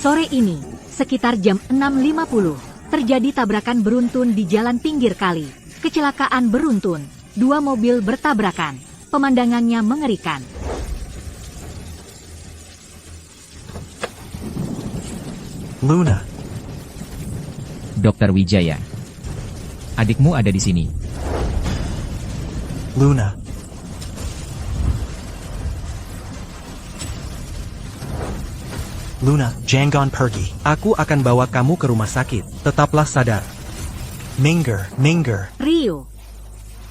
Sore ini, sekitar jam 6.50, terjadi tabrakan beruntun di jalan pinggir kali. Kecelakaan beruntun, 2 mobil bertabrakan. Pemandangannya mengerikan. Luna. Dokter Wijaya. Adikmu ada di sini. Luna. Luna, jangan pergi. Aku akan bawa kamu ke rumah sakit. Tetaplah sadar. Minggir. Rio,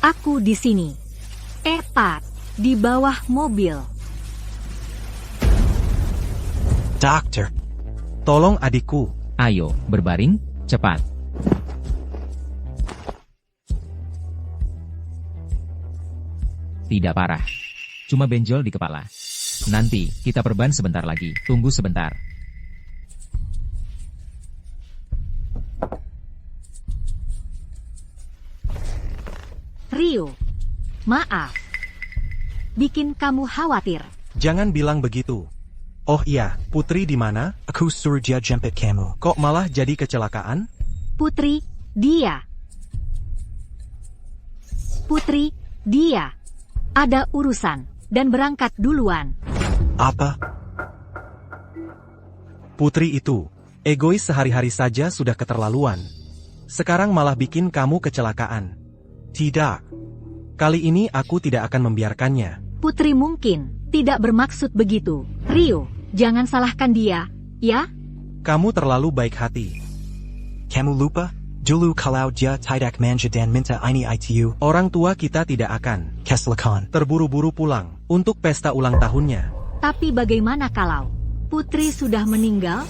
aku di sini. Tepat di bawah mobil. Dokter. Tolong adikku. Ayo, berbaring, cepat. Tidak parah. Cuma benjol di kepala. Nanti, kita perban sebentar lagi. Tunggu sebentar. Rio, maaf. Bikin kamu khawatir. Jangan bilang begitu. Oh iya, Putri di mana? Aku suruh dia jemput kamu. Kok malah jadi kecelakaan? Putri, dia. Ada urusan, dan berangkat duluan. Apa? Putri itu, egois sehari-hari saja sudah keterlaluan. Sekarang malah bikin kamu kecelakaan. Tidak. Kali ini aku tidak akan membiarkannya. Putri mungkin tidak bermaksud begitu. Rio, jangan salahkan dia, ya? Kamu terlalu baik hati. Kamu lupa? Dulu kalau dia tidak manja dan minta ini itu, orang tua kita tidak akan kecelakaan terburu-buru pulang untuk pesta ulang tahunnya. Tapi bagaimana kalau Putri sudah meninggal?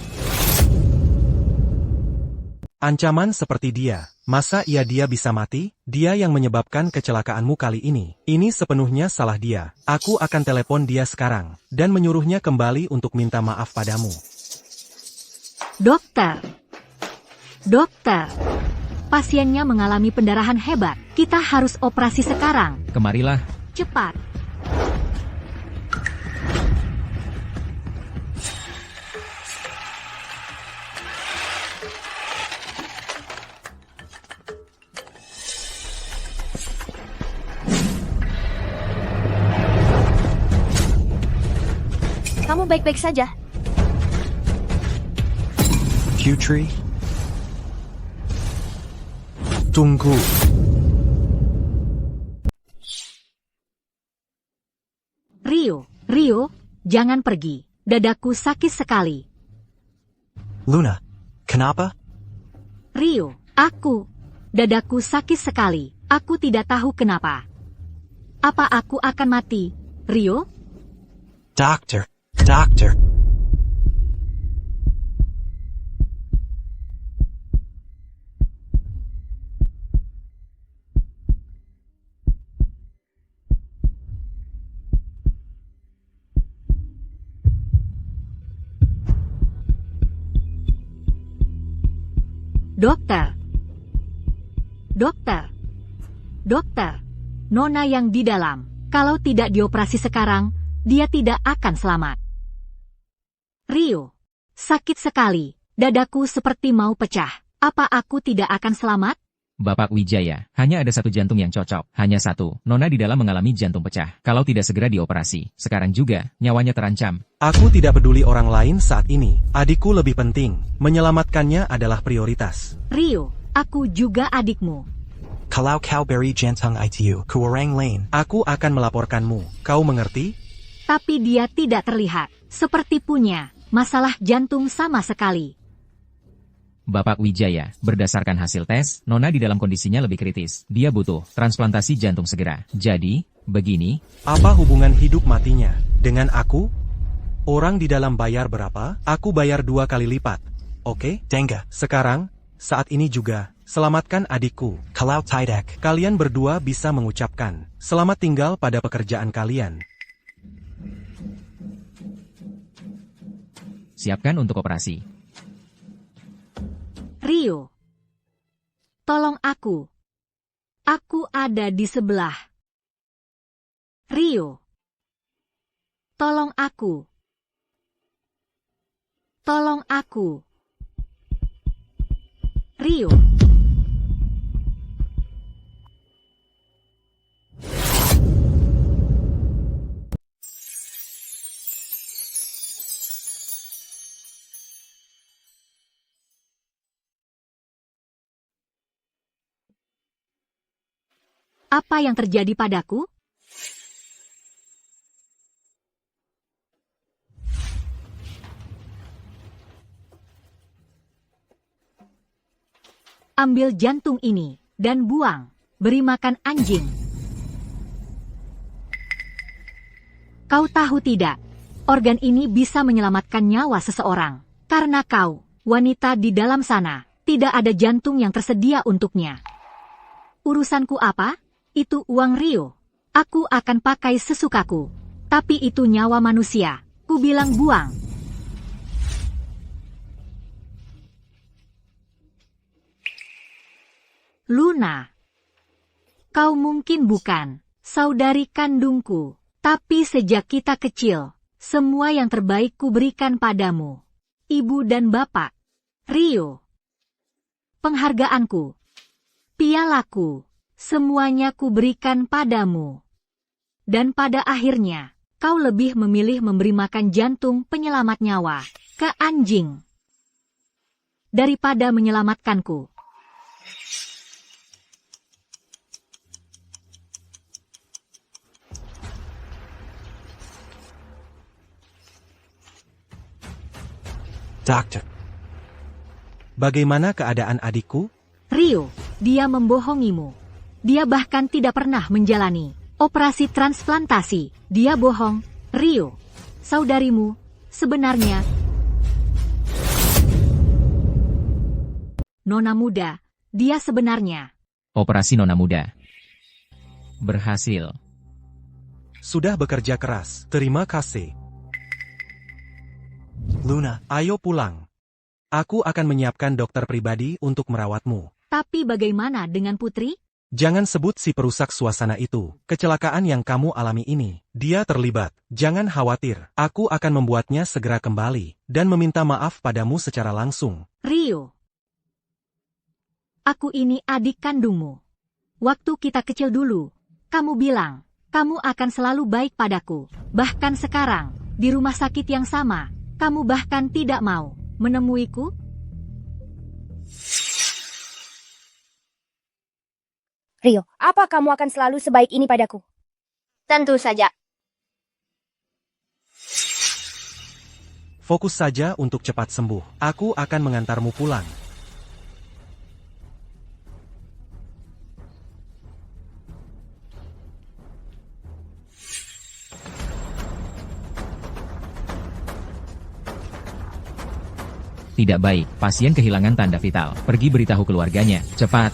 Ancaman seperti dia, masa dia bisa mati? Dia yang menyebabkan kecelakaanmu kali ini. Ini sepenuhnya salah dia. Aku akan telepon dia sekarang, dan menyuruhnya kembali untuk minta maaf padamu. Dokter, pasiennya mengalami pendarahan hebat. Kita harus operasi sekarang. Kemarilah. Cepat. Kamu baik-baik saja? Putri? Tunggu. Rio, jangan pergi. Dadaku sakit sekali. Luna, kenapa? Rio, dadaku sakit sekali. Aku tidak tahu kenapa. Apa aku akan mati, Rio? Dokter. Dokter, Nona yang di dalam. Kalau tidak dioperasi sekarang, dia tidak akan selamat. Rio, sakit sekali. Dadaku seperti mau pecah. Apa aku tidak akan selamat? Bapak Wijaya, hanya ada satu jantung yang cocok. Hanya satu. Nona di dalam mengalami jantung pecah. Kalau tidak segera dioperasi, sekarang juga, nyawanya terancam. Aku tidak peduli orang lain saat ini. Adikku lebih penting. Menyelamatkannya adalah prioritas. Rio, aku juga adikmu. Kalau kau beri jantung itu ke orang lain, aku akan melaporkanmu. Kau mengerti? Tapi dia tidak terlihat. Seperti punya masalah jantung sama sekali. Bapak Wijaya, berdasarkan hasil tes, Nona di dalam kondisinya lebih kritis. Dia butuh transplantasi jantung segera. Jadi, begini. Apa hubungan hidup matinya dengan aku? Orang di dalam bayar berapa? Aku bayar 2 kali lipat. Oke, Dengga. Sekarang, saat ini juga, selamatkan adikku. Kalau tidak, kalian berdua bisa mengucapkan selamat tinggal pada pekerjaan kalian. Siapkan untuk operasi. Rio, tolong aku. Aku ada di sebelah. Rio, tolong aku. Tolong aku. Rio. Apa yang terjadi padaku? Ambil jantung ini, dan buang. Beri makan anjing. Kau tahu tidak, organ ini bisa menyelamatkan nyawa seseorang. Karena kau, wanita di dalam sana, tidak ada jantung yang tersedia untuknya. Urusanku apa? Itu uang Rio. Aku akan pakai sesukaku. Tapi itu nyawa manusia. Ku bilang buang. Luna. Kau mungkin bukan saudari kandungku. Tapi sejak kita kecil, semua yang terbaik ku berikan padamu. Ibu dan bapak. Rio. Penghargaanku. Pialaku. Semuanya ku berikan padamu. Dan pada akhirnya, kau lebih memilih memberi makan jantung penyelamat nyawa ke anjing daripada menyelamatkanku. Dokter. Bagaimana keadaan adikku? Rio, dia membohongimu. Dia bahkan tidak pernah menjalani operasi transplantasi. Dia bohong. Rio, saudarimu, sebenarnya Nona muda. Dia sebenarnya Operasi Nona Muda berhasil. Sudah bekerja keras. Terima kasih. Luna, ayo pulang. Aku akan menyiapkan dokter pribadi untuk merawatmu. Tapi bagaimana dengan Putri? Jangan sebut si perusak suasana itu. Kecelakaan yang kamu alami ini, dia terlibat. Jangan khawatir, aku akan membuatnya segera kembali, dan meminta maaf padamu secara langsung. Rio. Aku ini adik kandungmu. Waktu kita kecil dulu, kamu bilang, kamu akan selalu baik padaku. Bahkan sekarang, di rumah sakit yang sama, kamu bahkan tidak mau menemuiku? Rio, apa kamu akan selalu sebaik ini padaku? Tentu saja. Fokus saja untuk cepat sembuh. Aku akan mengantarmu pulang. Tidak baik, pasien kehilangan tanda vital. Pergi beritahu keluarganya, cepat.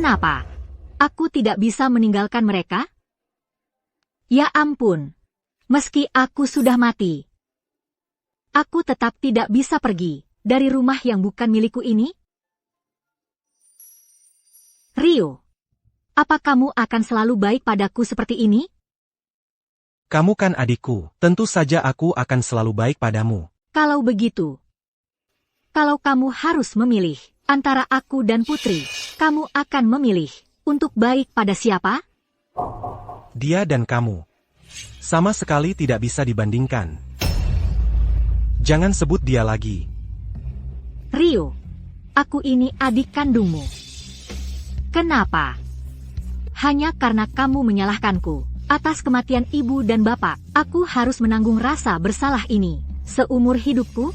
Kenapa? Aku tidak bisa meninggalkan mereka? Ya ampun. Meski aku sudah mati, aku tetap tidak bisa pergi dari rumah yang bukan milikku ini? Rio, apa kamu akan selalu baik padaku seperti ini? Kamu kan adikku, tentu saja aku akan selalu baik padamu. Kalau begitu, kalau kamu harus memilih antara aku dan Putri, kamu akan memilih untuk baik pada siapa? Dia dan kamu. Sama sekali tidak bisa dibandingkan. Jangan sebut dia lagi. Rio, aku ini adik kandungmu. Kenapa? Hanya karena kamu menyalahkanku. Atas kematian ibu dan bapak, aku harus menanggung rasa bersalah ini seumur hidupku.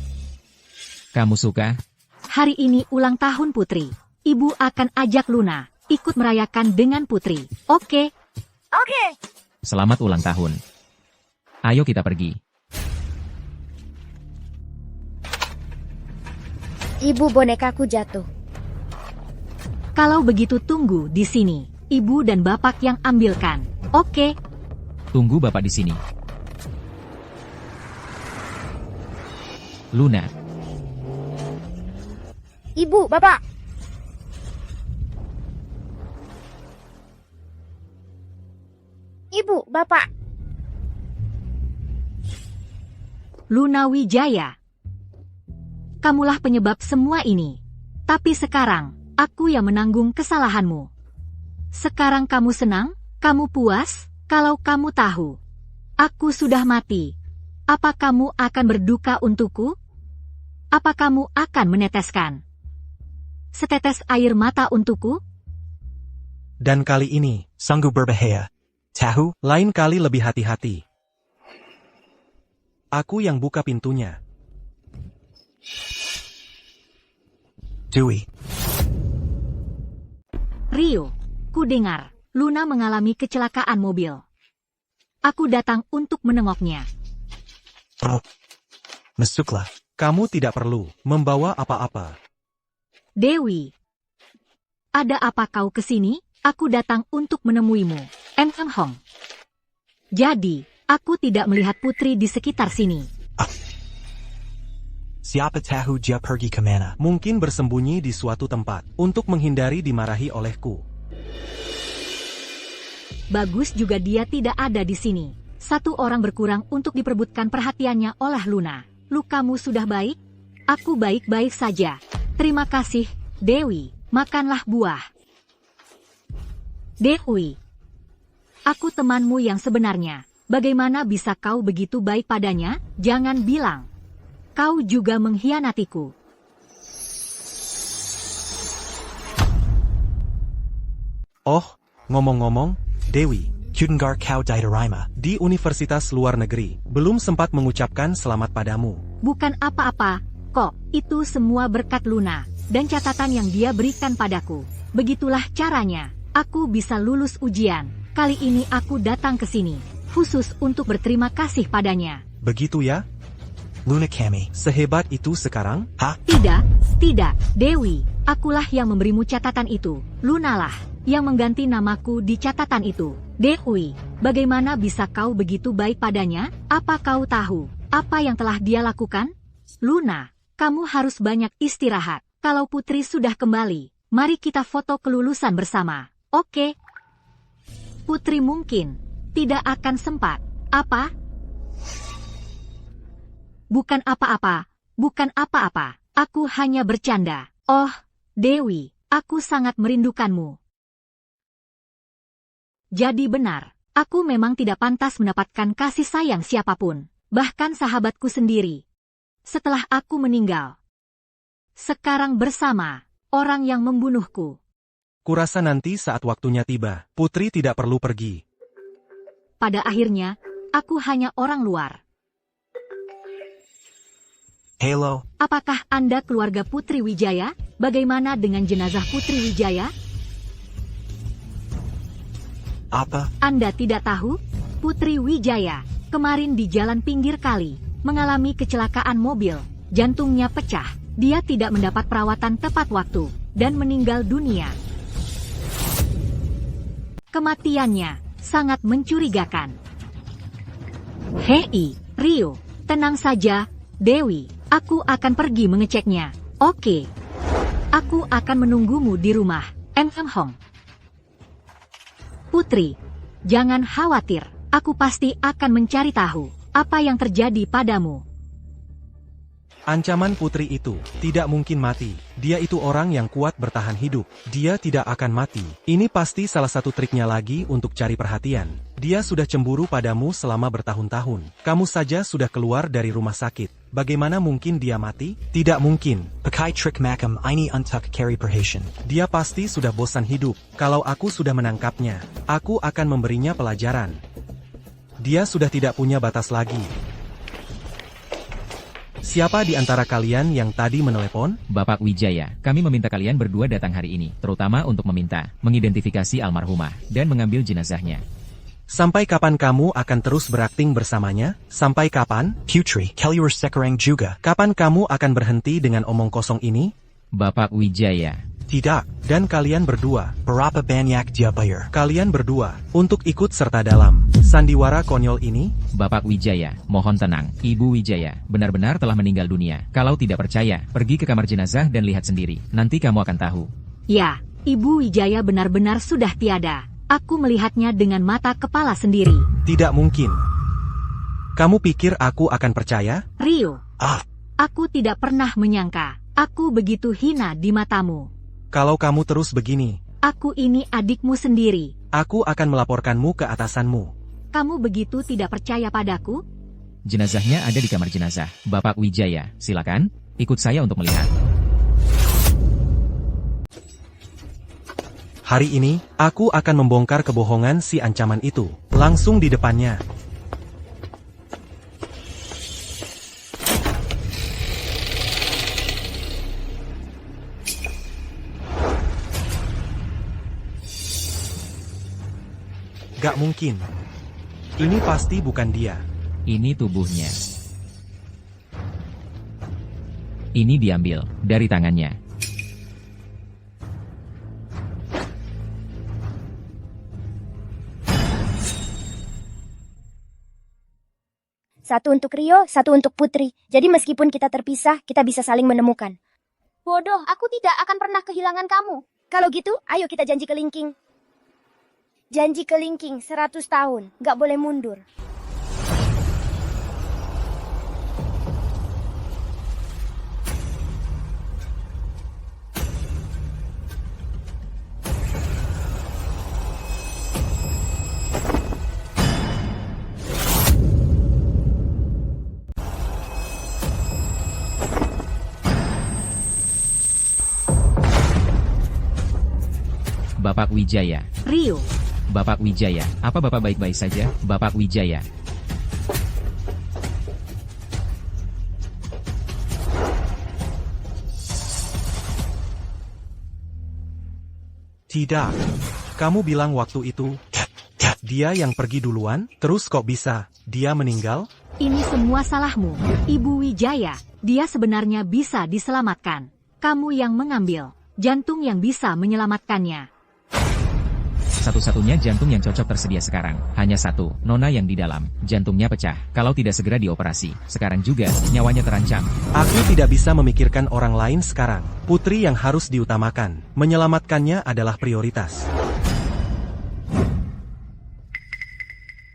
Kamu suka? Hari ini ulang tahun Putri. Ibu akan ajak Luna ikut merayakan dengan Putri. Oke? Oke. Selamat ulang tahun. Ayo kita pergi. Ibu, bonekaku jatuh. Kalau begitu tunggu di sini. Ibu dan bapak yang ambilkan. Oke? Tunggu bapak di sini. Luna, Ibu, bapak. Ibu, Bapak. Luna Wijaya. Kamulah penyebab semua ini. Tapi sekarang, aku yang menanggung kesalahanmu. Sekarang kamu senang? Kamu puas? Kalau kamu tahu, aku sudah mati. Apa kamu akan berduka untukku? Apa kamu akan meneteskan setetes air mata untukku? Dan kali ini, sungguh berbahaya. Tahu, lain kali lebih hati-hati. Aku yang buka pintunya. Dewey. Rio, ku dengar, Luna mengalami kecelakaan mobil. Aku datang untuk menengoknya. Oh, masuklah. Kamu tidak perlu membawa apa-apa. Dewi, ada apa kau kesini? Aku datang untuk menemuimu. Hong. Jadi, aku tidak melihat Putri di sekitar sini. Siapa tahu dia pergi kemana? Mungkin bersembunyi di suatu tempat untuk menghindari dimarahi olehku. Bagus juga dia tidak ada di sini. Satu orang berkurang untuk diperebutkan perhatiannya oleh Luna. Lukamu sudah baik? Aku baik-baik saja. Terima kasih, Dewi. Makanlah buah. Dewi, aku temanmu yang sebenarnya. Bagaimana bisa kau begitu baik padanya? Jangan bilang kau juga mengkhianatiku. Oh, ngomong-ngomong, Dewi, Kudengar kau Dairima di Universitas Luar Negeri, belum sempat mengucapkan selamat padamu. Bukan apa-apa, kok. Itu semua berkat Luna dan catatan yang dia berikan padaku. Begitulah caranya aku bisa lulus ujian. Kali ini aku datang ke sini khusus untuk berterima kasih padanya. Begitu ya? Luna Kami, sehebat itu sekarang? Hah? Tidak, Dewi. Akulah yang memberimu catatan itu. Lunalah yang mengganti namaku di catatan itu. Dewi, bagaimana bisa kau begitu baik padanya? Apa kau tahu apa yang telah dia lakukan? Luna, kamu harus banyak istirahat. Kalau Putri sudah kembali, mari kita foto kelulusan bersama. Oke? Putri mungkin tidak akan sempat. Apa? Bukan apa-apa. Bukan apa-apa. Aku hanya bercanda. Oh, Dewi, aku sangat merindukanmu. Jadi benar, aku memang tidak pantas mendapatkan kasih sayang siapapun, bahkan sahabatku sendiri. Setelah aku meninggal, sekarang bersama orang yang membunuhku. Kurasa nanti saat waktunya tiba, Putri tidak perlu pergi. Pada akhirnya, aku hanya orang luar. Halo, Apakah Anda keluarga Putri Wijaya? Bagaimana dengan jenazah Putri Wijaya? apa? Anda tidak tahu? Putri Wijaya, kemarin di jalan pinggir kali, mengalami kecelakaan mobil. Jantungnya pecah. Dia tidak mendapat perawatan tepat waktu, dan meninggal dunia. Kematiannya sangat mencurigakan. Hei, Rio, tenang saja, Dewi. Aku akan pergi mengeceknya. Oke. Aku akan menunggumu di rumah, Hong. Putri, jangan khawatir. Aku pasti akan mencari tahu apa yang terjadi padamu. Ancaman Putri itu tidak mungkin mati. Dia itu orang yang kuat bertahan hidup. Dia tidak akan mati. Ini pasti salah satu triknya lagi untuk cari perhatian. Dia sudah cemburu padamu selama bertahun-tahun. Kamu saja sudah keluar dari rumah sakit. Bagaimana mungkin dia mati? Tidak mungkin. Pakai trik makam ini untuk cari perhatian. Dia pasti sudah bosan hidup. Kalau aku sudah menangkapnya, aku akan memberinya pelajaran. Dia sudah tidak punya batas lagi. Siapa di antara kalian yang tadi menelepon? Bapak Wijaya, kami meminta kalian berdua datang hari ini, terutama untuk meminta, mengidentifikasi almarhumah, dan mengambil jenazahnya. Sampai kapan kamu akan terus berakting bersamanya? Sampai kapan? Putri, Kelly sekarang juga. Kapan kamu akan berhenti dengan omong kosong ini? Bapak Wijaya. Tidak, dan kalian berdua. Berapa banyak dia bayar? Kalian berdua, untuk ikut serta dalam sandiwara konyol ini? Bapak Wijaya, mohon tenang. Ibu Wijaya, benar-benar telah meninggal dunia. Kalau tidak percaya, pergi ke kamar jenazah dan lihat sendiri. Nanti kamu akan tahu. Ya, Ibu Wijaya benar-benar sudah tiada. Aku melihatnya dengan mata kepala sendiri. Tidak mungkin. Kamu pikir aku akan percaya? Rio, Ah, aku tidak pernah menyangka. Aku begitu hina di matamu. kalau kamu terus begini, Aku ini adikmu sendiri. aku akan melaporkanmu ke atasanmu. Kamu begitu tidak percaya padaku? Jenazahnya ada di kamar jenazah. Bapak Wijaya, silakan, ikut saya untuk melihat. Hari ini, aku akan membongkar kebohongan si ancaman itu. Langsung di depannya. Gak mungkin. Ini pasti bukan dia. Ini tubuhnya. Ini diambil dari tangannya. Satu untuk Rio, satu untuk Putri. Jadi meskipun kita terpisah, kita bisa saling menemukan. Bodoh, aku tidak akan pernah kehilangan kamu. Kalau gitu, ayo kita janji kelingking. Janji kelingking 100 tahun, nggak boleh mundur. Bapak Wijaya. Rio, Bapak Wijaya, apa Bapak baik-baik saja? Bapak Wijaya. Tidak. Kamu bilang waktu itu, dia yang pergi duluan, terus kok bisa, dia meninggal? ini semua salahmu. Ibu Wijaya, dia sebenarnya bisa diselamatkan. Kamu yang mengambil jantung yang bisa menyelamatkannya. Satu-satunya jantung yang cocok tersedia sekarang. Hanya satu, Nona yang di dalam. Jantungnya pecah. Kalau tidak segera dioperasi. Sekarang juga, nyawanya terancam. Aku tidak bisa memikirkan orang lain sekarang. Putri yang harus diutamakan. Menyelamatkannya adalah prioritas.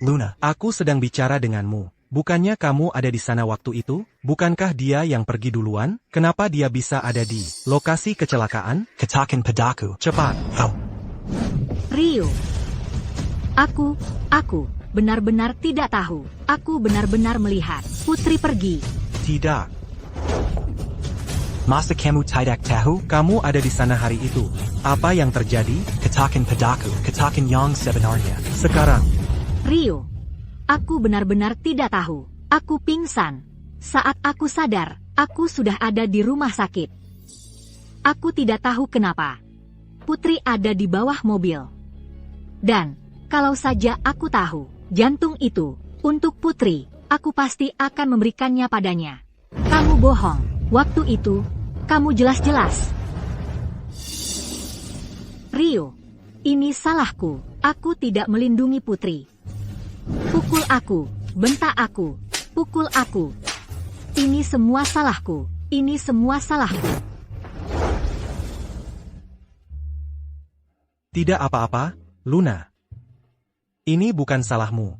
Luna, aku sedang bicara denganmu. Bukannya kamu ada di sana waktu itu? Bukankah dia yang pergi duluan? Kenapa dia bisa ada di lokasi kecelakaan? Katakan padaku. Cepat. Rio, aku benar-benar tidak tahu. Aku benar-benar melihat Putri pergi. Tidak. Masa kamu tidak tahu? Kamu ada di sana hari itu. Apa yang terjadi? Katakan padaku. Katakan yang sebenarnya. Sekarang. Rio, aku benar-benar tidak tahu. Aku pingsan. Saat aku sadar, aku sudah ada di rumah sakit. Aku tidak tahu kenapa. Putri ada di bawah mobil. Dan, kalau saja aku tahu, jantung itu, untuk Putri, aku pasti akan memberikannya padanya. Kamu bohong. Waktu itu, kamu jelas-jelas. Rio, ini salahku. Aku tidak melindungi Putri. Pukul aku, bentak aku, pukul aku. Ini semua salahku. Ini semua salahku. Tidak apa-apa, Luna. Ini bukan salahmu.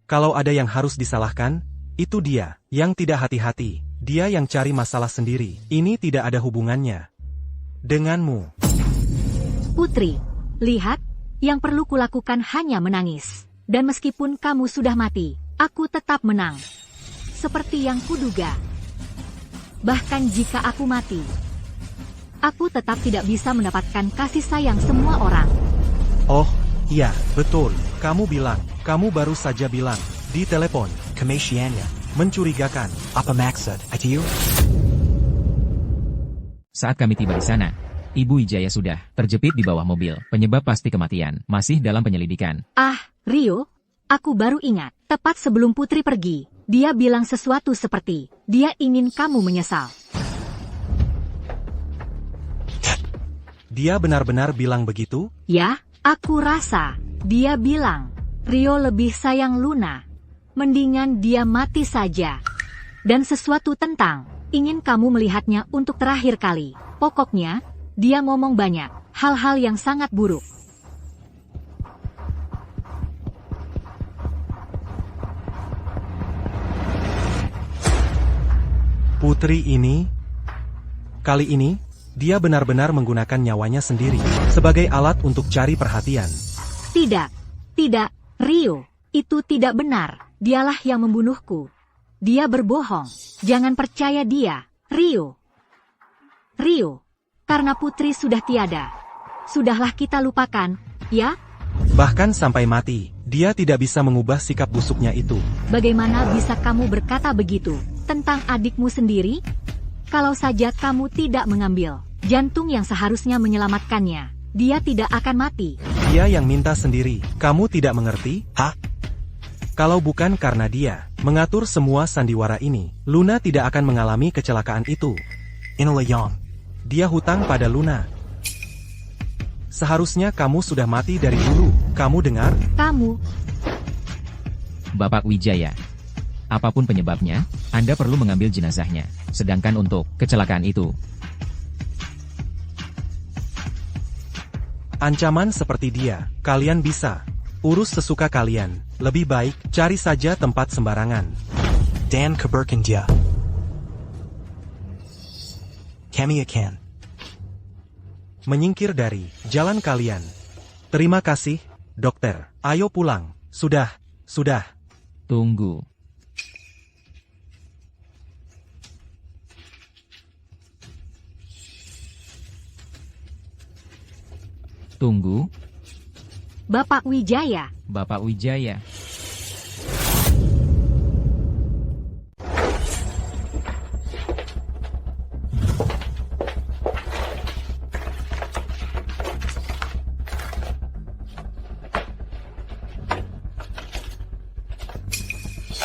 Kalau ada yang harus disalahkan, itu dia yang tidak hati-hati. Dia yang cari masalah sendiri. Ini tidak ada hubungannya denganmu. Putri, lihat, yang perlu kulakukan hanya menangis. Dan meskipun kamu sudah mati, aku tetap menang. Seperti yang kuduga. Bahkan jika aku mati, aku tetap tidak bisa mendapatkan kasih sayang semua orang. Oh, iya, betul. Kamu bilang, kamu baru saja bilang, di telepon, kemesiannya, mencurigakan. Apa maksud, itu? Saat kami tiba di sana, Ibu Wijaya sudah terjepit di bawah mobil. Penyebab pasti kematian. Masih dalam penyelidikan. Ah, Rio, aku baru ingat. Tepat sebelum Putri pergi, dia bilang sesuatu seperti, dia ingin kamu menyesal. Dia benar-benar bilang begitu? Ya, aku rasa, dia bilang, Rio lebih sayang Luna. Mendingan dia mati saja. Dan sesuatu tentang, ingin kamu melihatnya untuk terakhir kali. Pokoknya, dia ngomong banyak, hal-hal yang sangat buruk. Putri ini, kali ini, dia benar-benar menggunakan nyawanya sendiri sebagai alat untuk cari perhatian. Tidak, tidak, Rio, itu tidak benar. Dialah yang membunuhku. Dia berbohong. Jangan percaya dia, Rio. Rio, karena Putri sudah tiada. Sudahlah kita lupakan, ya? Bahkan sampai mati, dia tidak bisa mengubah sikap busuknya itu. Bagaimana bisa kamu berkata begitu tentang adikmu sendiri? Kalau saja kamu tidak mengambil jantung yang seharusnya menyelamatkannya, dia tidak akan mati. Dia yang minta sendiri, kamu tidak mengerti? Hah? Kalau bukan karena dia mengatur semua sandiwara ini, Luna tidak akan mengalami kecelakaan itu. Inilah yang dia hutang pada Luna. Seharusnya kamu sudah mati dari dulu, kamu dengar? Kamu, Bapak Wijaya. Apapun penyebabnya, Anda perlu mengambil jenazahnya. Sedangkan untuk kecelakaan itu, ancaman seperti dia, kalian bisa urus sesuka kalian. Lebih baik, cari saja tempat sembarangan. Dan keberkan dia. Kami akan menyingkir dari jalan kalian. Terima kasih, dokter. Ayo pulang. Sudah. tunggu. Tunggu, Bapak Wijaya. Bapak Wijaya.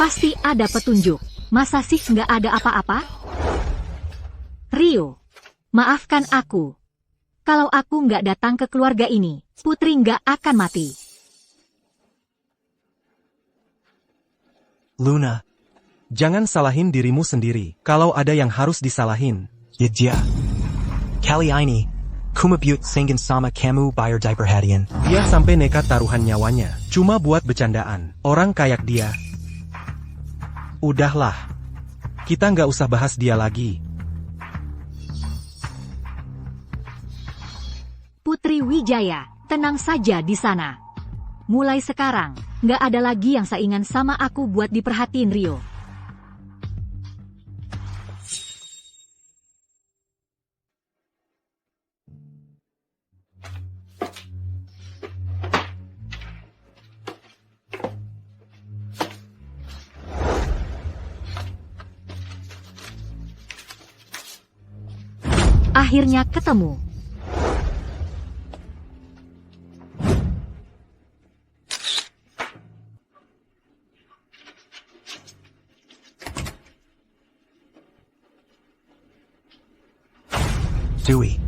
Pasti ada petunjuk. Masa sih nggak ada apa-apa? Rio, maafkan aku. Kalau aku nggak datang ke keluarga ini, Putri nggak akan mati. Luna, jangan salahin dirimu sendiri. Kalau ada yang harus disalahin, ya dia. Kali ini, kumabut singin sama kamu bayar diperhatian. Dia sampai nekat taruhan nyawanya, cuma buat bercandaan. Orang kayak dia. Udahlah, kita nggak usah bahas dia lagi. Putri Wijaya, tenang saja di sana. Mulai sekarang, nggak ada lagi yang saingan sama aku buat diperhatiin Rio. Akhirnya ketemu. Dewey.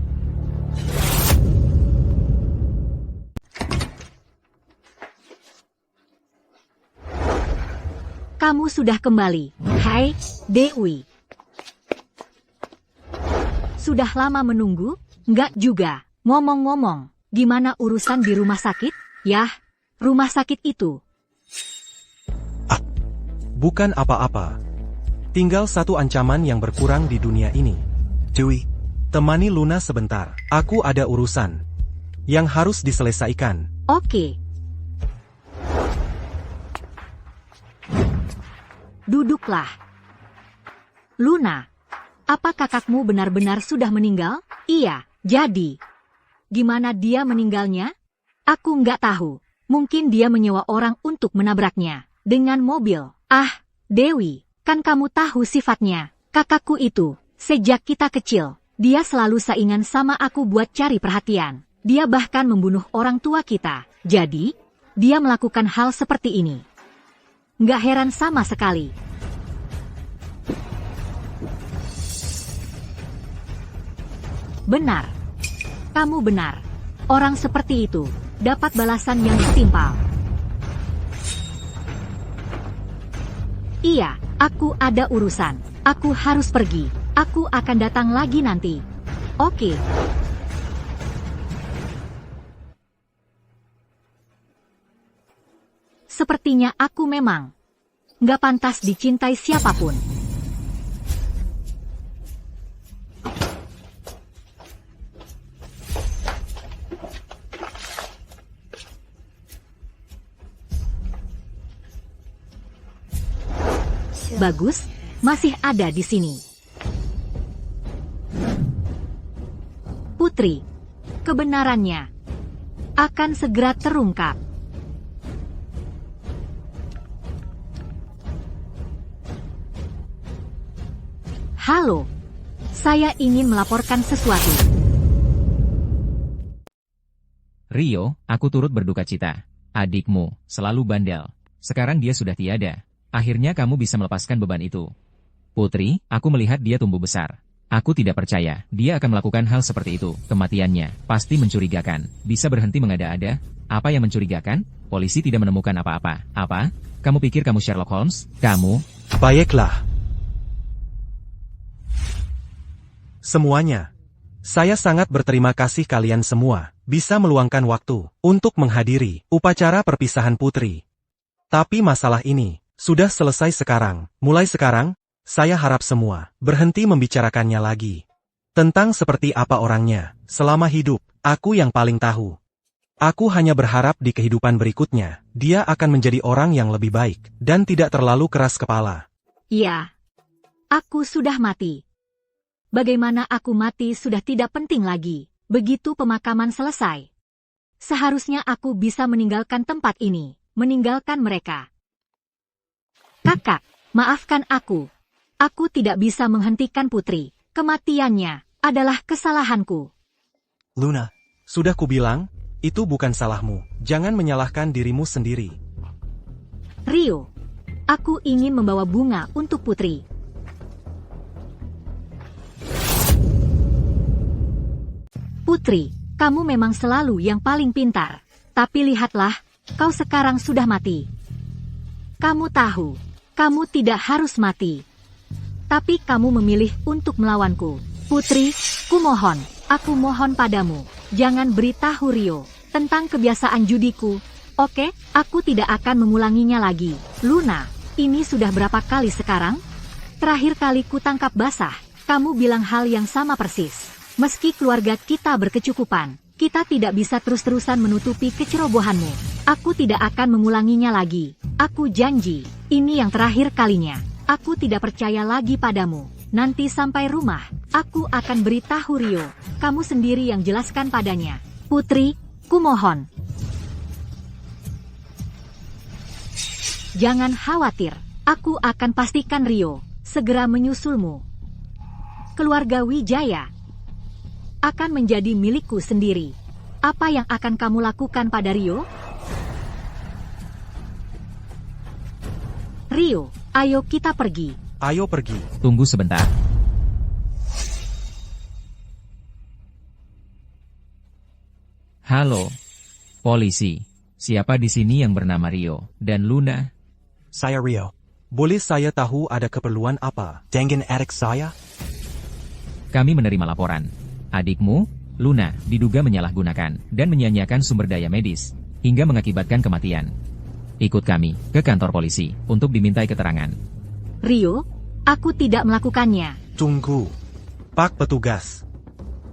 Kamu sudah kembali. Hai, Dewi. Sudah lama menunggu? Nggak juga. Ngomong-ngomong, gimana urusan di rumah sakit? Yah, rumah sakit itu. Bukan apa-apa. Tinggal satu ancaman yang berkurang di dunia ini. Dewi, temani Luna sebentar. Aku ada urusan yang harus diselesaikan. Oke. Duduklah. Luna, apa kakakmu benar-benar sudah meninggal? Iya, jadi. Gimana dia meninggalnya? Aku nggak tahu. Mungkin dia menyewa orang untuk menabraknya dengan mobil. Ah, Dewi, kan kamu tahu sifatnya. Kakakku itu, sejak kita kecil, dia selalu saingan sama aku buat cari perhatian. Dia bahkan membunuh orang tua kita. Jadi, dia melakukan hal seperti ini. Nggak heran sama sekali. Benar. Kamu benar. Orang seperti itu dapat balasan yang setimpal. Iya, aku ada urusan. Aku harus pergi. Aku akan datang lagi nanti. Oke. Sepertinya aku memang nggak pantas dicintai siapapun. Bagus, masih ada di sini. Putri, kebenarannya akan segera terungkap. Halo, saya ingin melaporkan sesuatu. Rio, aku turut berduka cita. Adikmu selalu bandel. Sekarang dia sudah tiada. Akhirnya kamu bisa melepaskan beban itu. Putri, aku melihat dia tumbuh besar. Aku tidak percaya dia akan melakukan hal seperti itu. Kematiannya pasti mencurigakan. Bisa berhenti mengada-ada? Apa yang mencurigakan? Polisi tidak menemukan apa-apa. Apa? Kamu pikir kamu Sherlock Holmes? Kamu? Baiklah. Semuanya. Saya sangat berterima kasih kalian semua bisa meluangkan waktu untuk menghadiri upacara perpisahan Putri. Tapi masalah ini sudah selesai sekarang. Mulai sekarang, saya harap semua berhenti membicarakannya lagi. Tentang seperti apa orangnya, selama hidup, aku yang paling tahu. Aku hanya berharap di kehidupan berikutnya, dia akan menjadi orang yang lebih baik dan tidak terlalu keras kepala. Iya, aku sudah mati. Bagaimana aku mati sudah tidak penting lagi. Begitu pemakaman selesai, seharusnya aku bisa meninggalkan tempat ini, meninggalkan mereka. Kakak, maafkan aku. Aku tidak bisa menghentikan Putri. Kematiannya adalah kesalahanku. Luna, sudah kubilang, itu bukan salahmu. Jangan menyalahkan dirimu sendiri. Rio, aku ingin membawa bunga untuk Putri. Putri, kamu memang selalu yang paling pintar. Tapi lihatlah, kau sekarang sudah mati. Kamu tahu, kamu tidak harus mati. Tapi kamu memilih untuk melawanku. Putri, kumohon, aku mohon padamu, jangan beritahu Rio tentang kebiasaan judiku. Oke, aku tidak akan mengulanginya lagi. Luna, ini sudah berapa kali sekarang? Terakhir kali ku tangkap basah, kamu bilang hal yang sama persis. Meski keluarga kita berkecukupan, kita tidak bisa terus-terusan menutupi kecerobohanmu. Aku tidak akan mengulanginya lagi. Aku janji, ini yang terakhir kalinya. Aku tidak percaya lagi padamu. Nanti sampai rumah, aku akan beritahu Rio. Kamu sendiri yang jelaskan padanya. Putri, kumohon. Jangan khawatir, aku akan pastikan Rio segera menyusulmu. Keluarga Wijaya akan menjadi milikku sendiri. Apa yang akan kamu lakukan pada Rio? Rio, ayo kita pergi. Ayo pergi. Tunggu sebentar. Halo, polisi. Siapa di sini yang bernama Rio dan Luna? Saya Rio. Boleh saya tahu ada keperluan apa dengan adik saya? Kami menerima laporan. Adikmu, Luna, diduga menyalahgunakan dan menyia-nyiakan sumber daya medis, hingga mengakibatkan kematian. Ikut kami ke kantor polisi untuk dimintai keterangan. Rio, aku tidak melakukannya. Tunggu. Pak petugas.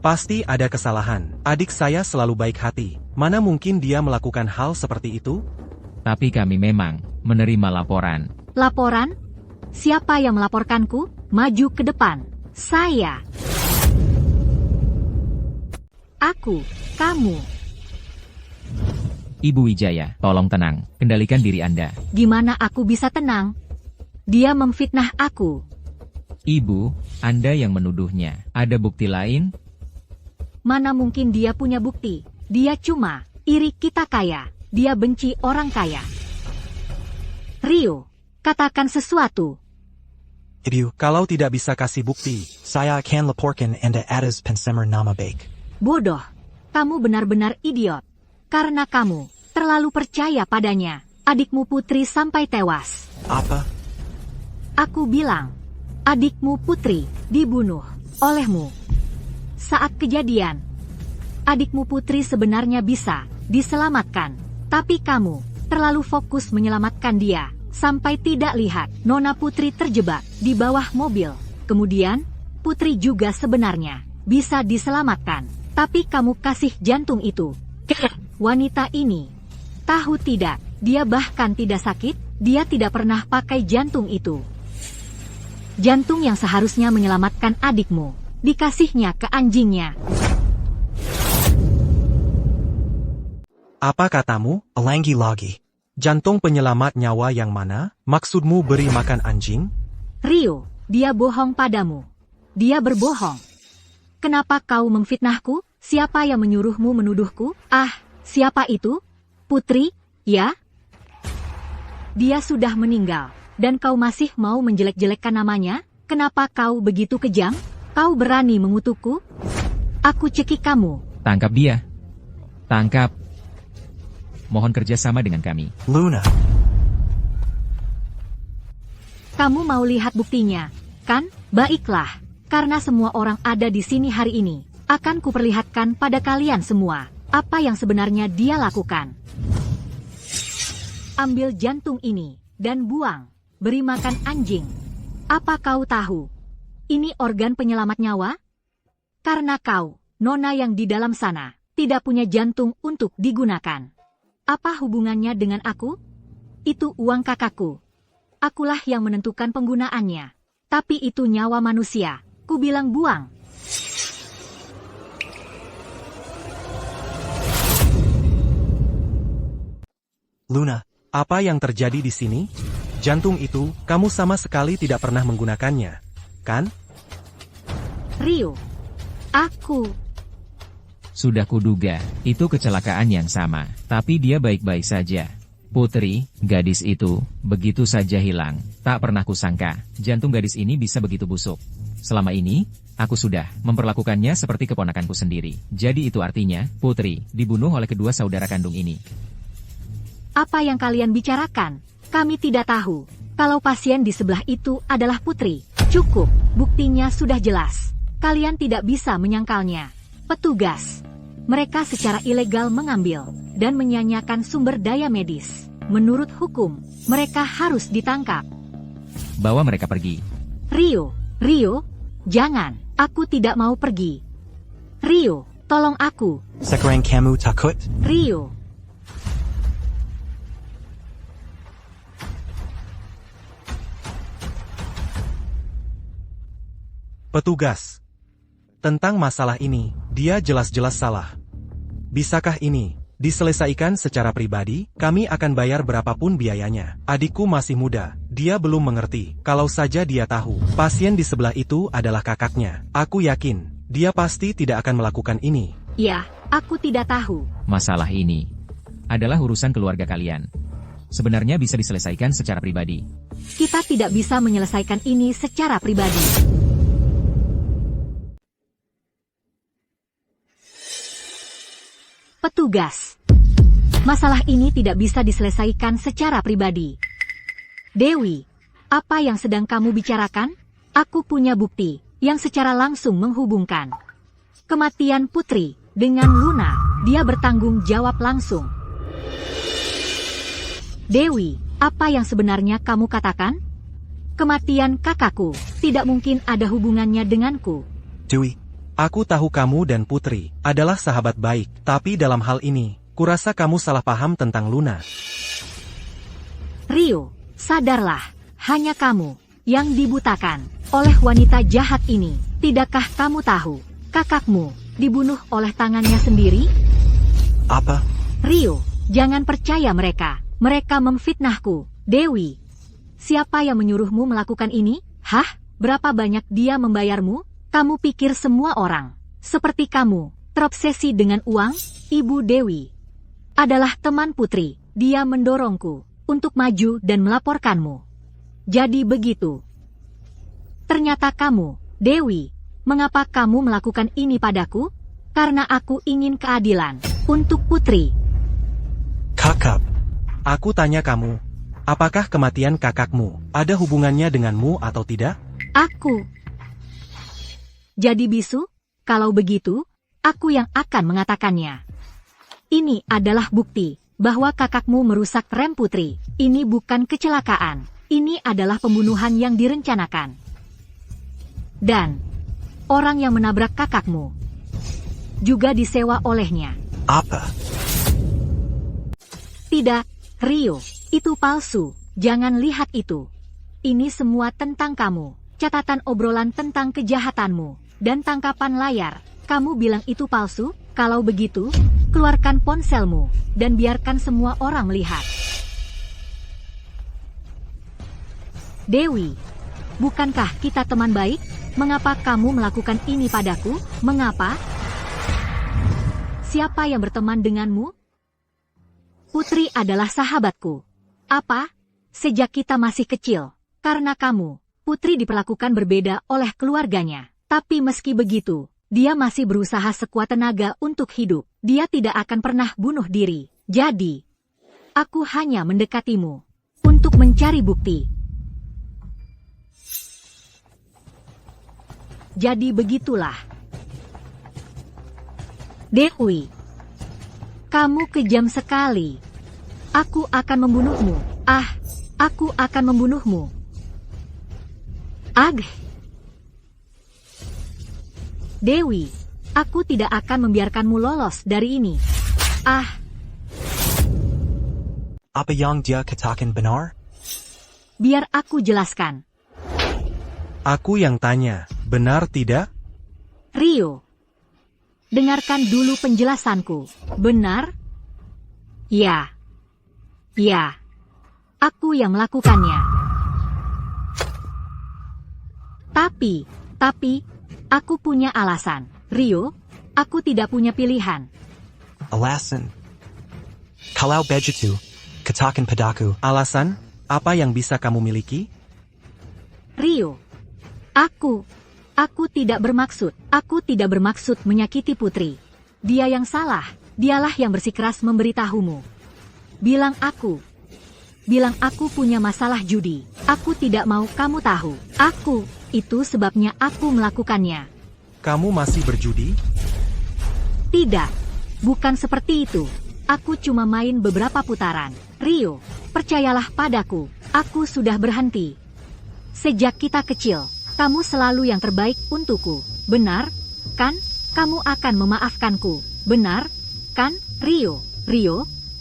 Pasti ada kesalahan. Adik saya selalu baik hati. Mana mungkin dia melakukan hal seperti itu? Tapi kami memang menerima laporan. Laporan? Siapa yang melaporkanku? Maju ke depan. Saya. Aku, kamu. Ibu Wijaya, tolong tenang, kendalikan diri Anda. Gimana aku bisa tenang? Dia memfitnah aku. Ibu, Anda yang menuduhnya. Ada bukti lain? Mana mungkin dia punya bukti? Dia cuma iri kita kaya. Dia benci orang kaya. Rio, katakan sesuatu. Ibu, kalau tidak bisa kasih bukti, saya akan laporkan Anda atas pencemar nama baik. Bodoh, kamu benar-benar idiot. Karena kamu terlalu percaya padanya. Adikmu Putri sampai tewas. Apa? Aku bilang, adikmu Putri dibunuh olehmu. Saat kejadian, adikmu Putri sebenarnya bisa diselamatkan. Tapi kamu terlalu fokus menyelamatkan dia, sampai tidak lihat Nona Putri terjebak di bawah mobil. Kemudian, Putri juga sebenarnya bisa diselamatkan. Tapi kamu kasih jantung itu ke wanita ini. Tahu tidak, dia bahkan tidak sakit, dia tidak pernah pakai jantung itu. Jantung yang seharusnya menyelamatkan adikmu, dikasihnya ke anjingnya. Apa katamu? Lagi. Jantung penyelamat nyawa yang mana? Maksudmu beri makan anjing? Rio, dia bohong padamu. Dia berbohong. Kenapa kau memfitnahku? Siapa yang menyuruhmu menuduhku? Ah, siapa itu? Putri, ya? Dia sudah meninggal, dan kau masih mau menjelek-jelekkan namanya? Kenapa kau begitu kejam? Kau berani mengutukku? Aku cekik kamu. Tangkap dia. Tangkap. Mohon kerjasama dengan kami. Luna. Kamu mau lihat buktinya, kan? Baiklah, karena semua orang ada di sini hari ini, akan kuperlihatkan pada kalian semua, apa yang sebenarnya dia lakukan. Ambil jantung ini, dan buang. Beri makan anjing. Apa kau tahu? Ini organ penyelamat nyawa? Karena kau, nona yang di dalam sana, tidak punya jantung untuk digunakan. Apa hubungannya dengan aku? Itu uang kakakku. Akulah yang menentukan penggunaannya. Tapi itu nyawa manusia. Ku bilang buang. Luna, apa yang terjadi di sini? Jantung itu, kamu sama sekali tidak pernah menggunakannya, kan? Rio, aku... Sudah kuduga, itu kecelakaan yang sama, tapi dia baik-baik saja. Putri, gadis itu, begitu saja hilang. Tak pernah kusangka, jantung gadis ini bisa begitu busuk. Selama ini, aku sudah memperlakukannya seperti keponakanku sendiri. Jadi itu artinya, Putri, dibunuh oleh kedua saudara kandung ini. Apa yang kalian bicarakan? Kami tidak tahu. Kalau pasien di sebelah itu adalah Putri. Cukup, buktinya sudah jelas. Kalian tidak bisa menyangkalnya. Petugas. Mereka secara ilegal mengambil dan menyanyiakan sumber daya medis. Menurut hukum, mereka harus ditangkap. Bawa mereka pergi. Rio, jangan. Aku tidak mau pergi. Rio, tolong aku. Sekarang kamu takut? Rio. Petugas. Tentang masalah ini, dia jelas-jelas salah. Bisakah ini diselesaikan secara pribadi? Kami akan bayar berapapun biayanya. Adikku masih muda, dia belum mengerti. Kalau saja dia tahu, pasien di sebelah itu adalah kakaknya. Aku yakin, dia pasti tidak akan melakukan ini. Ya, aku tidak tahu. Masalah ini adalah urusan keluarga kalian. Sebenarnya bisa diselesaikan secara pribadi. Kita tidak bisa menyelesaikan ini secara pribadi. Petugas. Masalah ini tidak bisa diselesaikan secara pribadi. Dewi, apa yang sedang kamu bicarakan? Aku punya bukti yang secara langsung menghubungkan kematian Putri dengan Luna. Dia bertanggung jawab langsung. Dewi, apa yang sebenarnya kamu katakan? Kematian kakakku tidak mungkin ada hubungannya denganku. Dewi, aku tahu kamu dan Putri adalah sahabat baik, tapi dalam hal ini, kurasa kamu salah paham tentang Luna. Rio, sadarlah, hanya kamu yang dibutakan oleh wanita jahat ini. Tidakkah kamu tahu, kakakmu dibunuh oleh tangannya sendiri? Apa? Rio, jangan percaya mereka. Mereka memfitnahku. Dewi, siapa yang menyuruhmu melakukan ini? Hah? Berapa banyak dia membayarmu? Kamu pikir semua orang seperti kamu terobsesi dengan uang? Ibu Dewi adalah teman Putri. Dia mendorongku untuk maju dan melaporkanmu. Jadi begitu. Ternyata kamu, Dewi, mengapa kamu melakukan ini padaku? Karena aku ingin keadilan untuk Putri. Kakak, aku tanya kamu, apakah kematian kakakmu ada hubungannya denganmu atau tidak? Aku. Jadi bisu? Kalau begitu, aku yang akan mengatakannya. Ini adalah bukti bahwa kakakmu merusak rem Putri. Ini bukan kecelakaan. Ini adalah pembunuhan yang direncanakan. Dan orang yang menabrak kakakmu juga disewa olehnya. Apa? Tidak, Rio, itu palsu. Jangan lihat itu. Ini semua tentang kamu. catatan obrolan tentang kejahatanmu, dan tangkapan layar. Kamu bilang itu palsu? Kalau begitu, keluarkan ponselmu, dan biarkan semua orang melihat. Dewi, bukankah kita teman baik? Mengapa kamu melakukan ini padaku? Mengapa? Siapa yang berteman denganmu? Putri adalah sahabatku. Apa? Sejak kita masih kecil. Karena kamu, Putri diperlakukan berbeda oleh keluarganya. Tapi meski begitu, dia masih berusaha sekuat tenaga untuk hidup. Dia tidak akan pernah bunuh diri. Jadi, aku hanya mendekatimu untuk mencari bukti. Jadi begitulah. Dewi, kamu kejam sekali. Aku akan membunuhmu. Aku akan membunuhmu. Dewi, aku tidak akan membiarkanmu lolos dari ini. Apa yang dia katakan benar? Biar aku jelaskan. Aku yang tanya, benar tidak? Rio, dengarkan dulu penjelasanku. Benar? Ya. Ya. Aku yang melakukannya. Tapi, aku punya alasan. Rio, aku tidak punya pilihan. Alasan. Kalau begitu, katakan padaku. Alasan? Apa yang bisa kamu miliki? Rio, aku tidak bermaksud. Aku tidak bermaksud menyakiti Putri. Dia yang salah. Dialah yang bersikeras memberitahumu. Bilang aku punya masalah judi. Aku tidak mau kamu tahu. Itu sebabnya aku melakukannya. Kamu masih berjudi? Tidak, bukan seperti itu. Aku cuma main beberapa putaran. Rio, percayalah padaku. Aku sudah berhenti. Sejak kita kecil, kamu selalu yang terbaik untukku. Benar, kan? Kamu akan memaafkanku. Benar, kan? Rio,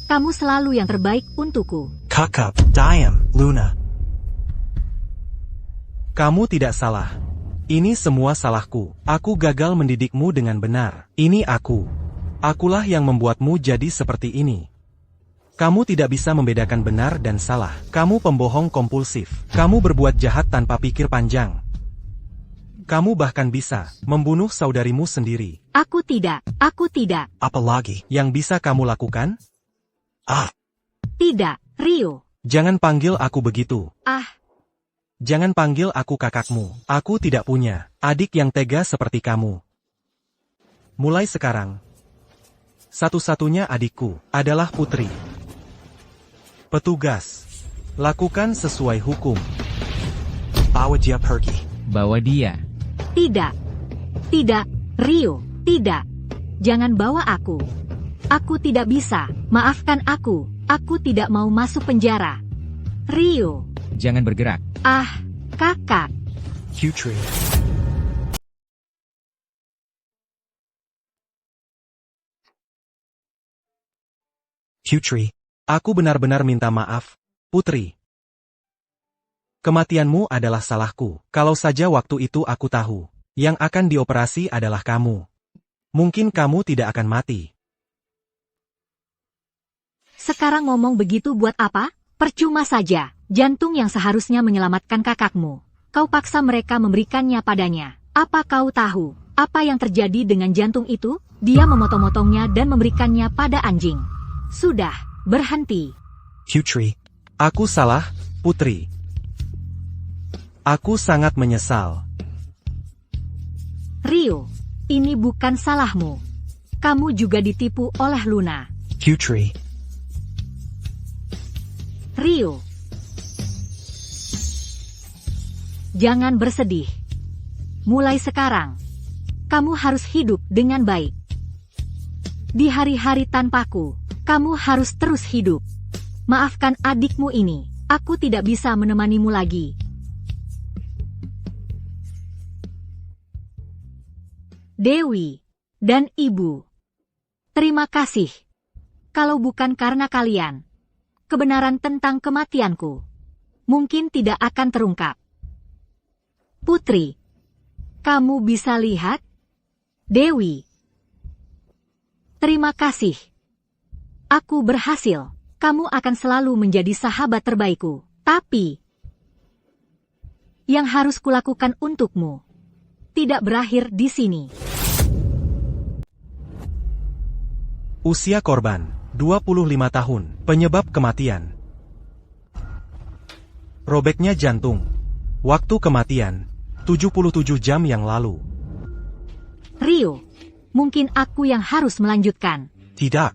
kamu selalu yang terbaik untukku. Kakak, diam, Luna. Kamu tidak salah. Ini semua salahku. Aku gagal mendidikmu dengan benar. Ini aku. Akulah yang membuatmu jadi seperti ini. Kamu tidak bisa membedakan benar dan salah. Kamu pembohong kompulsif. Kamu berbuat jahat tanpa pikir panjang. Kamu bahkan bisa membunuh saudarimu sendiri. Aku tidak. Apalagi yang bisa kamu lakukan? Tidak, Rio. Jangan panggil aku begitu. Jangan panggil aku kakakmu. Aku tidak punya adik yang tega seperti kamu. Mulai sekarang, satu-satunya adikku adalah Putri. Petugas, lakukan sesuai hukum. Bawa dia pergi. Bawa dia. Tidak, Rio, tidak. Jangan bawa aku. Aku tidak bisa. Maafkan aku. Aku tidak mau masuk penjara. Rio. Jangan bergerak. Kakak. Putri. Putri, aku benar-benar minta maaf, Putri. Kematianmu adalah salahku. Kalau saja waktu itu aku tahu, yang akan dioperasi adalah kamu. Mungkin kamu tidak akan mati. Sekarang ngomong begitu buat apa? Percuma saja. Jantung yang seharusnya menyelamatkan kakakmu. Kau paksa mereka memberikannya padanya. Apa kau tahu apa yang terjadi dengan jantung itu? Dia memotong-motongnya dan memberikannya pada anjing. Sudah, berhenti. Putri, aku salah, Putri. Aku sangat menyesal. Rio, ini bukan salahmu. Kamu juga ditipu oleh Luna. Putri. Rio. Jangan bersedih. Mulai sekarang, kamu harus hidup dengan baik. Di hari-hari tanpaku, kamu harus terus hidup. Maafkan adikmu ini. Aku tidak bisa menemanimu lagi. Dewi dan Ibu, terima kasih. Kalau bukan karena kalian, kebenaran tentang kematianku mungkin tidak akan terungkap. Putri. Kamu bisa lihat? Dewi. Terima kasih. Aku berhasil. Kamu akan selalu menjadi sahabat terbaikku. Tapi, yang harus kulakukan untukmu tidak berakhir di sini. Usia korban, 25 tahun. Penyebab kematian. Robeknya jantung. Waktu kematian, 77 jam yang lalu. Rio, mungkin aku yang harus melanjutkan. Tidak.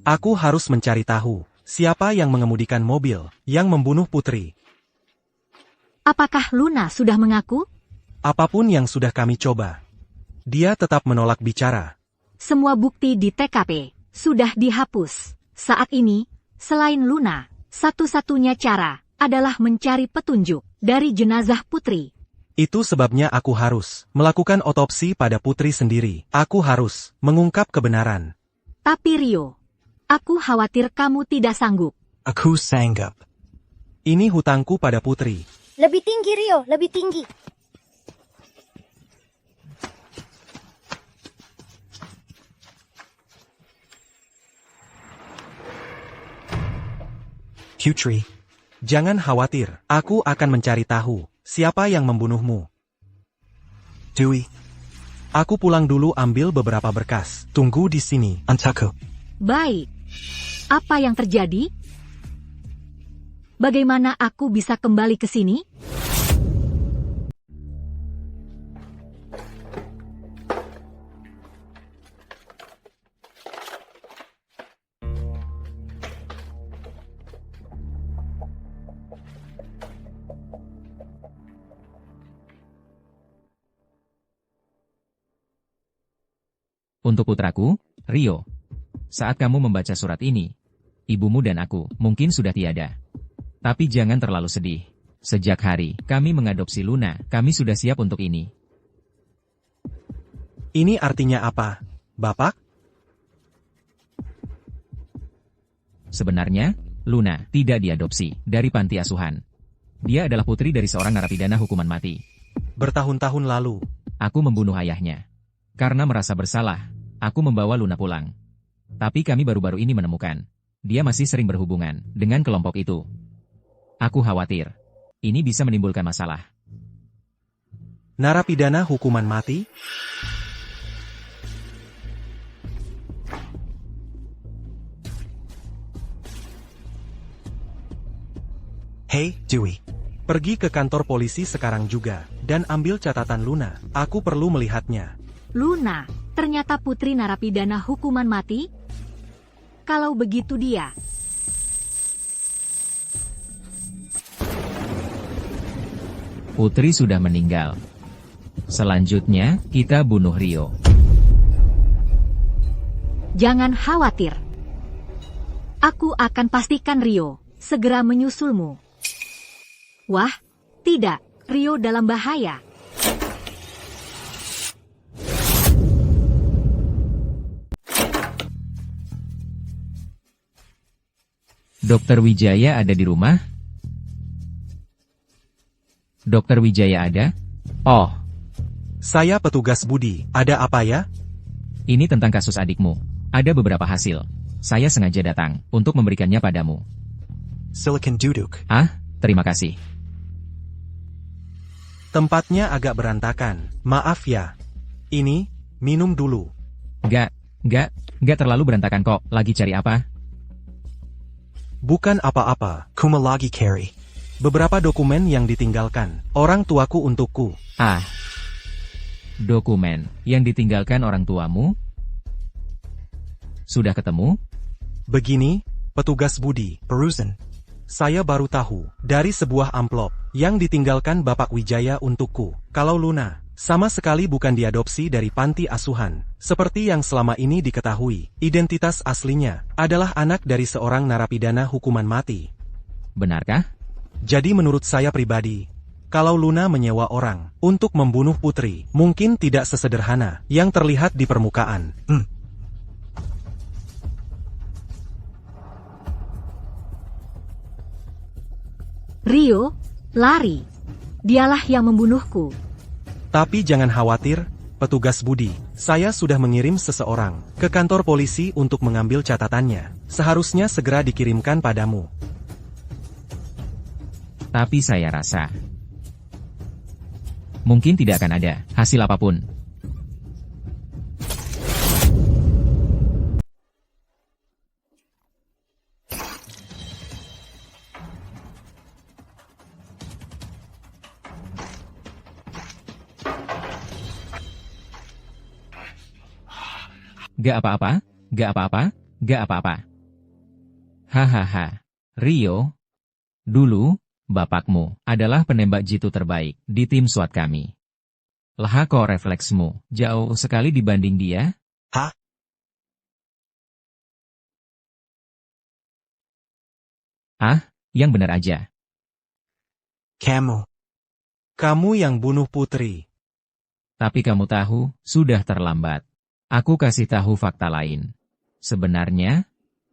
Aku harus mencari tahu siapa yang mengemudikan mobil yang membunuh Putri. Apakah Luna sudah mengaku? Apapun yang sudah kami coba, dia tetap menolak bicara. Semua bukti di TKP sudah dihapus. Saat ini, selain Luna, satu-satunya cara adalah mencari petunjuk dari jenazah Putri. Itu sebabnya aku harus melakukan otopsi pada Putri sendiri. Aku harus mengungkap kebenaran. Tapi Rio, aku khawatir kamu tidak sanggup. Aku sanggup. Ini hutangku pada Putri. Lebih tinggi, Rio, lebih tinggi. Putri, jangan khawatir. Aku akan mencari tahu siapa yang membunuhmu. Dewi, aku pulang dulu ambil beberapa berkas. Tunggu di sini, Antaku. Baik. Apa yang terjadi? Bagaimana aku bisa kembali ke sini? Untuk putraku, Rio. Saat kamu membaca surat ini, ibumu dan aku mungkin sudah tiada. Tapi jangan terlalu sedih. Sejak hari kami mengadopsi Luna, kami sudah siap untuk ini. Ini artinya apa, Bapak? Sebenarnya, Luna tidak diadopsi dari panti asuhan. Dia adalah putri dari seorang narapidana hukuman mati. Bertahun-tahun lalu, Aku membunuh ayahnya. Karena merasa bersalah, aku membawa Luna pulang. Tapi kami baru-baru ini menemukan, dia masih sering berhubungan dengan kelompok itu. Aku khawatir, ini bisa menimbulkan masalah. narapidana hukuman mati? Hei, Dewey. Pergi ke kantor polisi sekarang juga, dan ambil catatan Luna. Aku perlu melihatnya. Luna, ternyata putri narapidana hukuman mati? Kalau begitu dia. Putri sudah meninggal. Selanjutnya, kita bunuh Rio. Jangan khawatir. Aku akan pastikan Rio segera menyusulmu. Wah, tidak. Rio dalam bahaya. Dokter Wijaya ada di rumah? Dokter Wijaya ada? Oh, Saya petugas Budi. Ada apa ya? ini tentang kasus adikmu. Ada beberapa hasil. Saya sengaja datang untuk memberikannya padamu. Silakan duduk. Ah, terima kasih. Tempatnya agak berantakan. Maaf ya. Ini, minum dulu. Gak terlalu berantakan kok. Lagi cari apa? Bukan apa-apa. Kuma lagi carry. Beberapa dokumen yang ditinggalkan orang tuaku untukku. Ah, dokumen yang ditinggalkan orang tuamu? Sudah ketemu? Begini, petugas Budi, Perusen. Saya baru tahu dari sebuah amplop yang ditinggalkan Bapak Wijaya untukku. Kalau Luna sama sekali bukan diadopsi dari panti asuhan, seperti yang selama ini diketahui. Identitas aslinya adalah anak dari seorang narapidana hukuman mati. Benarkah? Jadi menurut saya pribadi, kalau Luna menyewa orang untuk membunuh Putri, mungkin tidak sesederhana yang terlihat di permukaan. Rio, lari. Dialah yang membunuhku. Tapi jangan khawatir, petugas Budi. Saya sudah mengirim seseorang ke kantor polisi untuk mengambil catatannya. Seharusnya segera dikirimkan padamu. Tapi saya rasa mungkin tidak akan ada hasil apapun. Gak apa-apa, gak apa-apa, gak apa-apa. Hahaha, Rio, dulu, bapakmu adalah penembak jitu terbaik di tim SWAT kami. Lah kok refleksmu jauh sekali dibanding dia? Hah? Yang benar aja. Kamu yang bunuh Putri. Tapi kamu tahu, sudah terlambat. Aku kasih tahu fakta lain. Sebenarnya,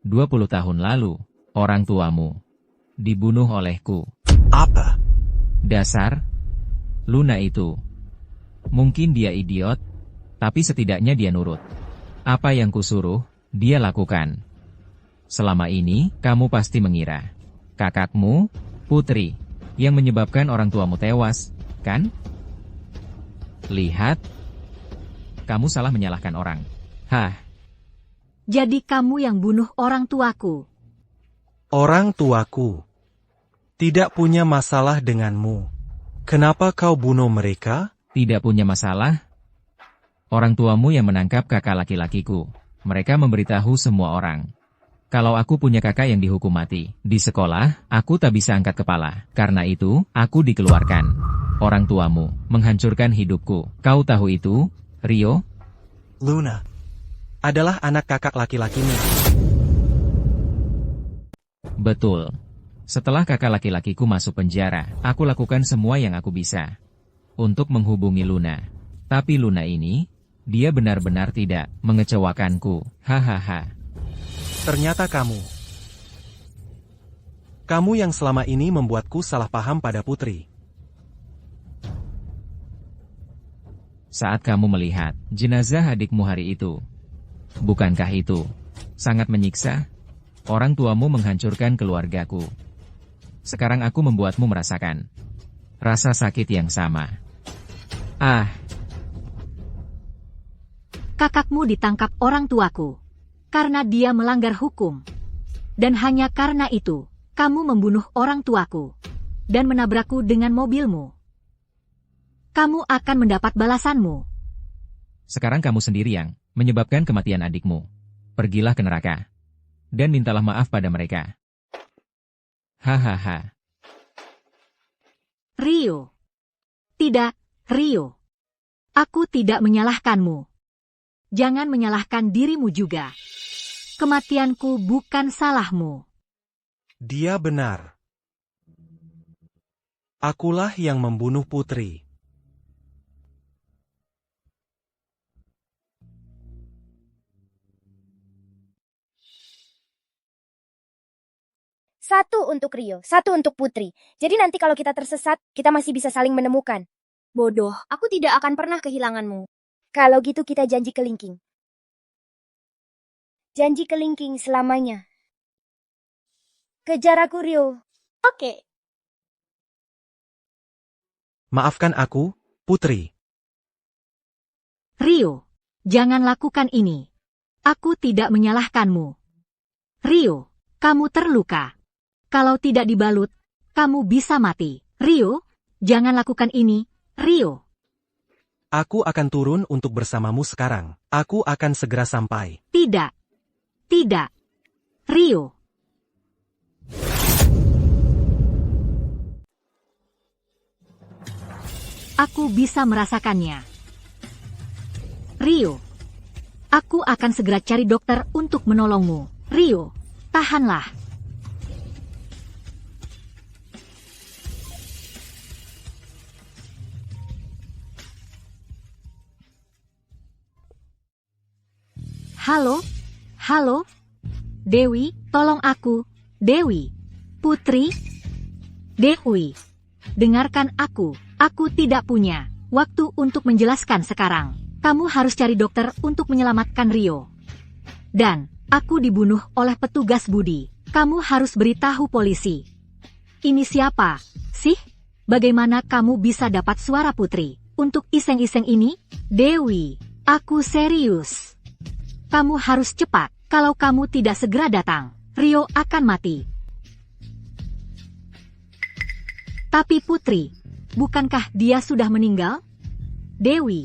20 tahun lalu, orang tuamu dibunuh olehku. Apa? Dasar Luna itu. Mungkin dia idiot, tapi setidaknya dia nurut. Apa yang kusuruh, dia lakukan. Selama ini, kamu pasti mengira kakakmu, Putri, yang menyebabkan orang tuamu tewas, kan? Lihat, kamu salah menyalahkan orang. Jadi kamu yang bunuh orang tuaku. Orang tuaku tidak punya masalah denganmu. Kenapa kau bunuh mereka? Tidak punya masalah. Orang tuamu yang menangkap kakak laki-lakiku. Mereka memberitahu semua orang. Kalau aku punya kakak yang dihukum mati di sekolah, aku tak bisa angkat kepala. Karena itu, aku dikeluarkan. Orang tuamu menghancurkan hidupku. Kau tahu itu, Rio? Luna adalah anak kakak laki-lakimu. Betul. Setelah kakak laki-lakiku masuk penjara, aku lakukan semua yang aku bisa untuk menghubungi Luna. Tapi Luna ini, dia benar-benar tidak mengecewakanku. Hahaha. Ternyata kamu yang selama ini membuatku salah paham pada Putri. Saat kamu melihat jenazah adikmu hari itu, bukankah itu sangat menyiksa? Orang tuamu menghancurkan keluargaku. Sekarang aku membuatmu merasakan rasa sakit yang sama. Kakakmu ditangkap orang tuaku karena dia melanggar hukum. Dan hanya karena itu, kamu membunuh orang tuaku dan menabrakku dengan mobilmu. Kamu akan mendapat balasanmu. Sekarang kamu sendiri yang menyebabkan kematian adikmu. Pergilah ke neraka dan mintalah maaf pada mereka. Hahaha. Rio. Tidak, Rio. Aku tidak menyalahkanmu. Jangan menyalahkan dirimu juga. Kematianku bukan salahmu. Dia benar. Akulah yang membunuh Putri. Satu untuk Rio, satu untuk Putri. Jadi nanti kalau kita tersesat, kita masih bisa saling menemukan. Bodoh, aku tidak akan pernah kehilanganmu. Kalau gitu kita janji kelingking. Janji kelingking selamanya. Kejar aku, Rio. Oke. Maafkan aku, Putri. Rio, jangan lakukan ini. Aku tidak menyalahkanmu. Rio, kamu terluka. Kalau tidak dibalut, kamu bisa mati. Rio, jangan lakukan ini, Rio. Aku akan turun untuk bersamamu sekarang. Aku akan segera sampai. Tidak. Tidak. Rio. Aku bisa merasakannya. Rio. Aku akan segera cari dokter untuk menolongmu. Rio, tahanlah. Halo? Halo? Dewi, tolong aku. Dewi. Putri? Dewi. Dengarkan aku. Aku tidak punya waktu untuk menjelaskan sekarang. Kamu harus cari dokter untuk menyelamatkan Rio. Dan, aku dibunuh oleh petugas budi. Kamu harus beritahu polisi. Ini siapa, sih? Bagaimana kamu bisa dapat suara Putri? Untuk iseng-iseng ini? Dewi, aku serius. Kamu harus cepat. Kalau kamu tidak segera datang, Rio akan mati. Tapi Putri, bukankah dia sudah meninggal? Dewi,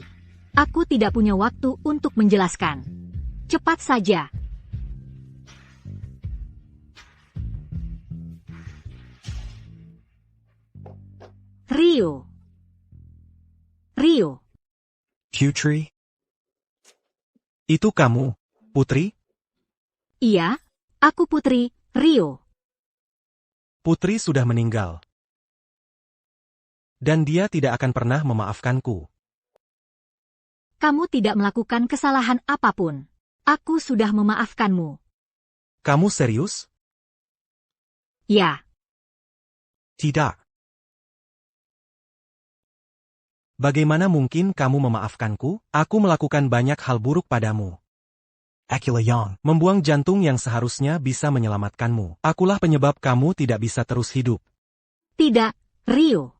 aku tidak punya waktu untuk menjelaskan. Cepat saja. Rio. Rio. Putri? Itu kamu, Putri? Iya, aku Putri, Rio. Putri sudah meninggal. Dan dia tidak akan pernah memaafkanku. Kamu tidak melakukan kesalahan apapun. Aku sudah memaafkanmu. Kamu serius? Ya, Tidak. Bagaimana mungkin kamu memaafkanku? Aku melakukan banyak hal buruk padamu. Akila Yang, membuang jantung yang seharusnya bisa menyelamatkanmu. Akulah penyebab kamu tidak bisa terus hidup. tidak, Rio.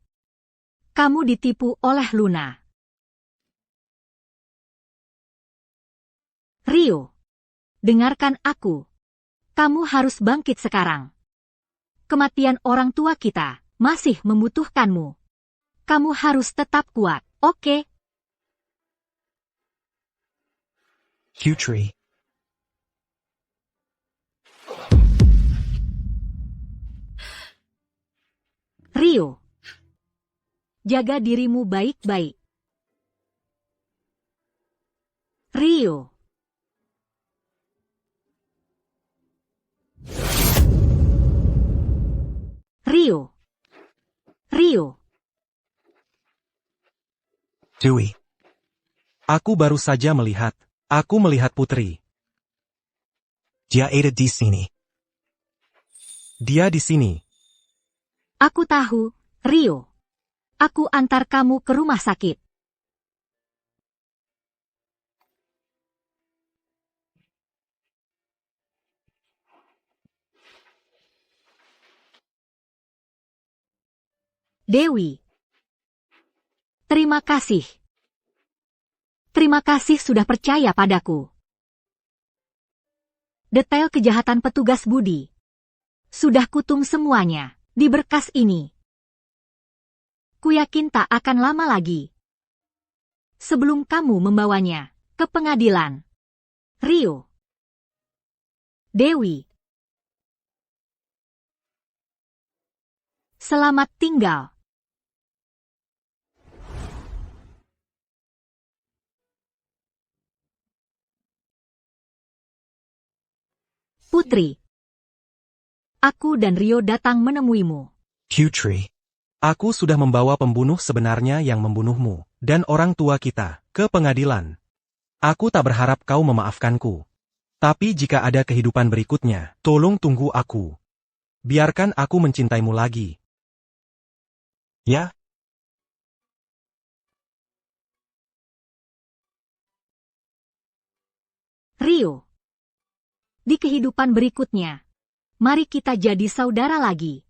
Kamu ditipu oleh Luna. Rio, dengarkan aku. Kamu harus bangkit sekarang. Kematian orang tua kita masih membutuhkanmu. Kamu harus tetap kuat, oke? Putri. Rio, jaga dirimu baik-baik. Rio. Rio. Rio. Dewi. Aku baru saja melihat. Aku melihat Putri. Dia ada di sini. Dia di sini. Aku tahu, Rio. Aku antar kamu ke rumah sakit. Dewi. Terima kasih. Terima kasih sudah percaya padaku. Detail kejahatan petugas budi. Sudah kutung semuanya di berkas ini. Kuyakin tak akan lama lagi. Sebelum kamu membawanya ke pengadilan. Rio. Dewi. Selamat tinggal. Putri. Aku dan Rio datang menemuimu. Putri. Aku sudah membawa pembunuh sebenarnya yang membunuhmu, dan orang tua kita, ke pengadilan. Aku tak berharap kau memaafkanku. Tapi jika ada kehidupan berikutnya, tolong tunggu aku. Biarkan aku mencintaimu lagi. Ya? Rio. Di kehidupan berikutnya, mari kita jadi saudara lagi.